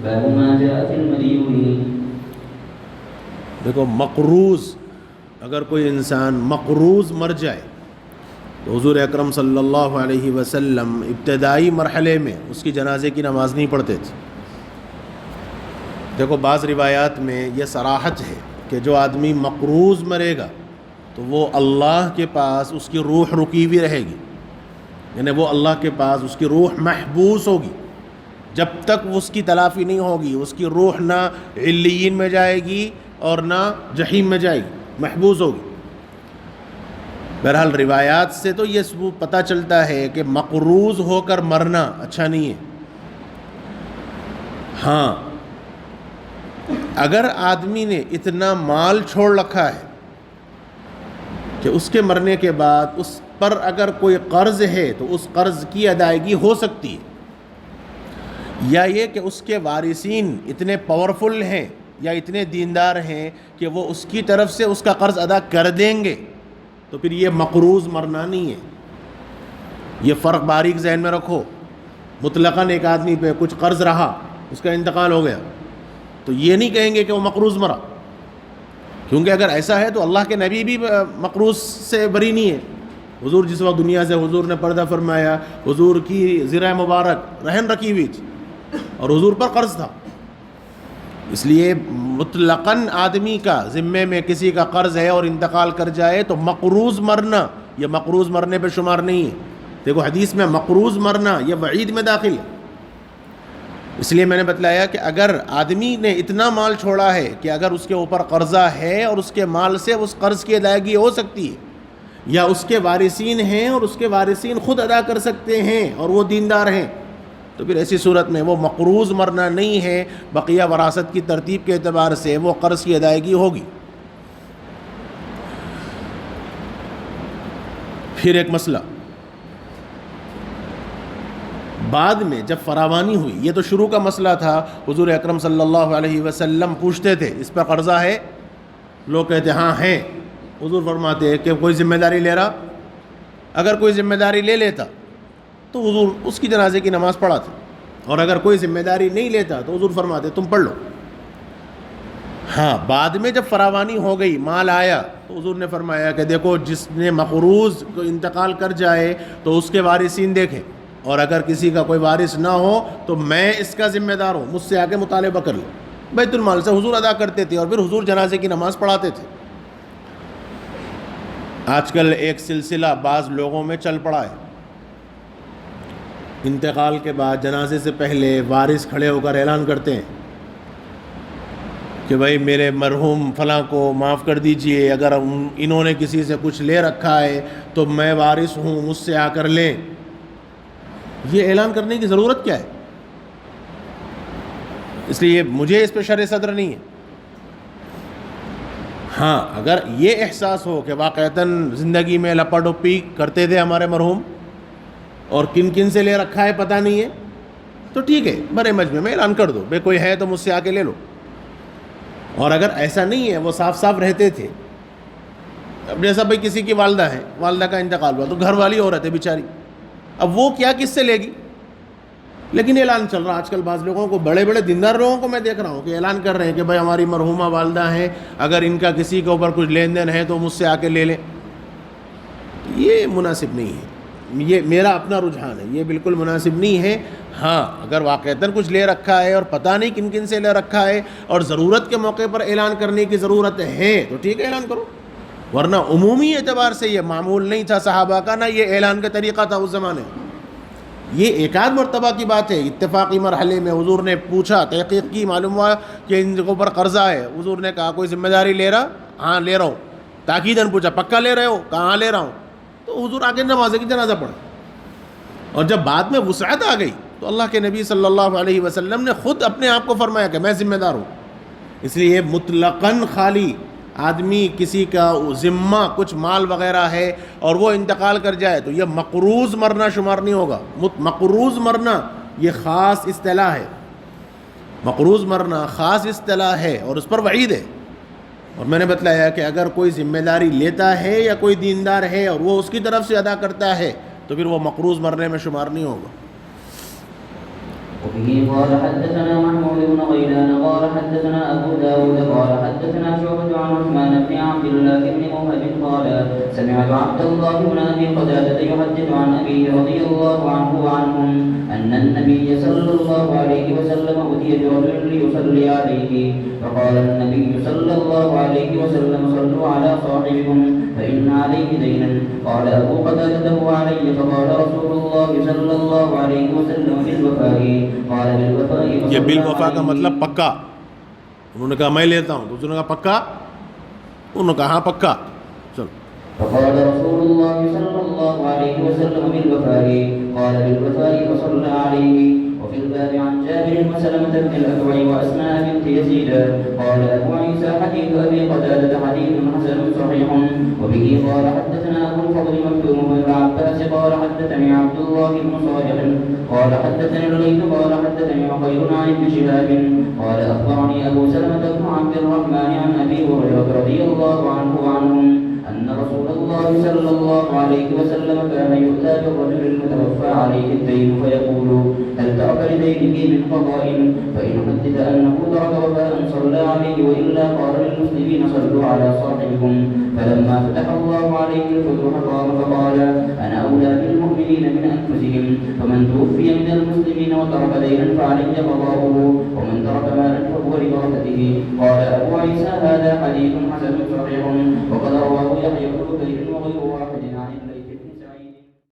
باب ما جاء في المريض. دیکھو مقروض، اگر کوئی انسان مقروض مر جائے تو حضور اکرم صلی اللہ علیہ وسلم ابتدائی مرحلے میں اس کی جنازے کی نماز نہیں پڑھتے تھے. دیکھو بعض روایات میں یہ صراحت ہے کہ جو آدمی مقروض مرے گا تو وہ اللہ کے پاس اس کی روح رکی ہوئی رہے گی، یعنی وہ اللہ کے پاس اس کی روح محبوس ہوگی جب تک اس کی تلافی نہیں ہوگی. اس کی روح نہ علیین میں جائے گی اور نہ جحیم میں جائے گی، محبوس ہوگی. بہرحال روایات سے تو یہ ثبوت پتہ چلتا ہے کہ مقروض ہو کر مرنا اچھا نہیں ہے. ہاں اگر آدمی نے اتنا مال چھوڑ رکھا ہے کہ اس کے مرنے کے بعد اس پر اگر کوئی قرض ہے تو اس قرض کی ادائیگی ہو سکتی ہے، یا یہ کہ اس کے وارثین اتنے پاورفل ہیں یا اتنے دیندار ہیں کہ وہ اس کی طرف سے اس کا قرض ادا کر دیں گے، تو پھر یہ مقروض مرنا نہیں ہے. یہ فرق باریک ذہن میں رکھو. مطلقاً ایک آدمی پہ کچھ قرض رہا، اس کا انتقال ہو گیا، تو یہ نہیں کہیں گے کہ وہ مقروض مرا، کیونکہ اگر ایسا ہے تو اللہ کے نبی بھی مقروض سے بری نہیں ہے. حضور جس وقت دنیا سے حضور نے پردہ فرمایا، حضور کی زرہ مبارک رہن رکھی ہوئی تھی اور حضور پر قرض تھا. اس لیے مطلقاً آدمی کا ذمے میں کسی کا قرض ہے اور انتقال کر جائے تو مقروض مرنا یہ مقروض مرنے پہ شمار نہیں ہے. دیکھو حدیث میں مقروض مرنا یہ وعید میں داخل ہے. اس لیے میں نے بتلایا کہ اگر آدمی نے اتنا مال چھوڑا ہے کہ اگر اس کے اوپر قرضہ ہے اور اس کے مال سے اس قرض کی ادائیگی ہو سکتی ہے، یا اس کے وارثین ہیں اور اس کے وارثین خود ادا کر سکتے ہیں اور وہ دیندار ہیں، تو پھر ایسی صورت میں وہ مقروض مرنا نہیں ہے. بقیہ وراثت کی ترتیب کے اعتبار سے وہ قرض کی ادائیگی ہوگی. پھر ایک مسئلہ بعد میں جب فراوانی ہوئی، یہ تو شروع کا مسئلہ تھا. حضور اکرم صلی اللہ علیہ وسلم پوچھتے تھے اس پر قرضہ ہے، لوگ کہتے ہاں ہیں. حضور فرماتے کہ کوئی ذمہ داری لے رہا، اگر کوئی ذمہ داری لے لیتا تو حضور اس کی جنازے کی نماز پڑھاتے، اور اگر کوئی ذمہ داری نہیں لیتا تو حضور فرماتے تم پڑھ لو. ہاں بعد میں جب فراوانی ہو گئی، مال آیا، تو حضور نے فرمایا کہ دیکھو جس نے مقروض کو انتقال کر جائے تو اس کے وارثین دیکھیں، اور اگر کسی کا کوئی وارث نہ ہو تو میں اس کا ذمہ دار ہوں، مجھ سے آ کے مطالبہ کر لو. بیت المال سے حضور ادا کرتے تھے اور پھر حضور جنازے کی نماز پڑھاتے تھے. آج کل ایک سلسلہ بعض لوگوں میں چل پڑا ہے، انتقال کے بعد جنازے سے پہلے وارث کھڑے ہو کر اعلان کرتے ہیں کہ بھائی میرے مرحوم فلاں کو معاف کر دیجئے، اگر انہوں نے کسی سے کچھ لے رکھا ہے تو میں وارث ہوں، مجھ سے آ کر لیں. یہ اعلان کرنے کی ضرورت کیا ہے؟ اس لیے مجھے اس پہ شرح صدر نہیں ہے. ہاں اگر یہ احساس ہو کہ واقعتاً زندگی میں لپا ڈپی کرتے تھے ہمارے مرحوم اور کن کن سے لے رکھا ہے پتہ نہیں ہے، تو ٹھیک ہے، بڑے مجمع میں اعلان کر دو بھائی کوئی ہے تو مجھ سے آ کے لے لو. اور اگر ایسا نہیں ہے، وہ صاف صاف رہتے تھے، اب جیسا بھائی کسی کی والدہ ہے، والدہ کا انتقال ہوا تو گھر والی عورت ہے بیچاری، اب وہ کیا کس سے لے گی؟ لیکن اعلان چل رہا. آج کل بعض لوگوں کو، بڑے بڑے دیندار لوگوں کو میں دیکھ رہا ہوں کہ اعلان کر رہے ہیں کہ بھائی ہماری مرحومہ والدہ ہیں، اگر ان کا کسی کے اوپر کچھ لین دین ہے تو مجھ سے آ کے لے لیں. یہ مناسب نہیں ہے، یہ میرا اپنا رجحان ہے، یہ بالکل مناسب نہیں ہے. ہاں اگر واقعتاً کچھ لے رکھا ہے اور پتہ نہیں کن کن سے لے رکھا ہے اور ضرورت کے موقع پر اعلان کرنے کی ضرورت ہے تو ٹھیک ہے اعلان کرو، ورنہ عمومی اعتبار سے یہ معمول نہیں تھا صحابہ کا، نہ یہ اعلان کا طریقہ تھا اس زمانے میں. یہ ایک آدھ مرتبہ کی بات ہے. اتفاقی مرحلے میں حضور نے پوچھا، تحقیق کی، معلوم ہوا کہ ان کے اوپر قرضہ ہے. حضور نے کہا کوئی ذمہ داری لے رہا؟ ہاں لے رہا ہوں. تاکیداً پوچھا پکا لے رہے ہو؟ کہاں لے رہا ہوں. تو حضور آگے نماز کی جنازہ پڑھا. اور جب بعد میں وسعت آ گئی تو اللہ کے نبی صلی اللہ علیہ وسلم نے خود اپنے آپ کو فرمایا کہ میں ذمہ دار ہوں. اس لیے مطلقاً خالی آدمی کسی کا ذمہ کچھ مال وغیرہ ہے اور وہ انتقال کر جائے تو یہ مقروض مرنا شمار نہیں ہوگا. مقروض مرنا یہ خاص اصطلاح ہے، مقروض مرنا خاص اصطلاح ہے اور اس پر وعید ہے. اور میں نے بتلایا کہ اگر کوئی ذمہ داری لیتا ہے یا کوئی دیندار ہے اور وہ اس کی طرف سے ادا کرتا ہے تو پھر وہ مقروض مرنے میں شمار نہیں ہوگا. وبه قال حدثنا محمود بن سمعت عبد الله بن أبي قتادة يحدث عن أبيه رضي الله عنه وعنهم أن النبي صلى الله عليه وسلم أتي برجل ليصلي عليه فقال النبي صلى الله عليه وسلم صلوا على صاحبكم فإن عليه دينا. قال أبو قتادة هو علي. فقال رسول الله صلى الله عليه وسلم بالوفاء. قال بالوفاء. یہ بالوفا کا مطلب پکا. انہوں نے کہا میں لیتا ہوں. دوسروں نے کہا پکا. انہوں نے کہا ہاں پکا. چلو. فقال رسول الله صلى الله عليه وسلم بالوفاء. قال بالوفاء فصلى عليه. وفي الباب عن جابر وسلمة بن الأكوع وأسماء بنت يزيد. قال أبو عيسى حديث أبي قتادة حديث حسن صحيح. وبه قال حدثنا أبو الفضل مكتوم بن العباس قال حدثني عبد الله بن صالح قال حدثني الليث قال حدثني عقيل عن ابن شهاب قال أخبرني أبو سلمة بن عبد الرحمن عن أبي هريرة رضي الله عنه وعنهم أن رسول الله صلى الله عليه وسلم كان يؤتى بالرجل المتوفى عليه الدين فيقول هل ترك لدينه من قضاء؟ فإن حدث أنه ترك وفاء صلى عليه وإلا قال للمسلمين صلوا على صاحبكم. فلما فتح الله عليه الفتوح قام فقال أنا أولى بالمؤمنين من أنفسهم. فمن توفي من المسلمين وترك دينا فعليه قضاؤه ومن ترك مالا فهو لورثته. قال أبو عيسى هذا حديث حسن صحيح وقد رواه يحيى بن بكير وغير واحد عن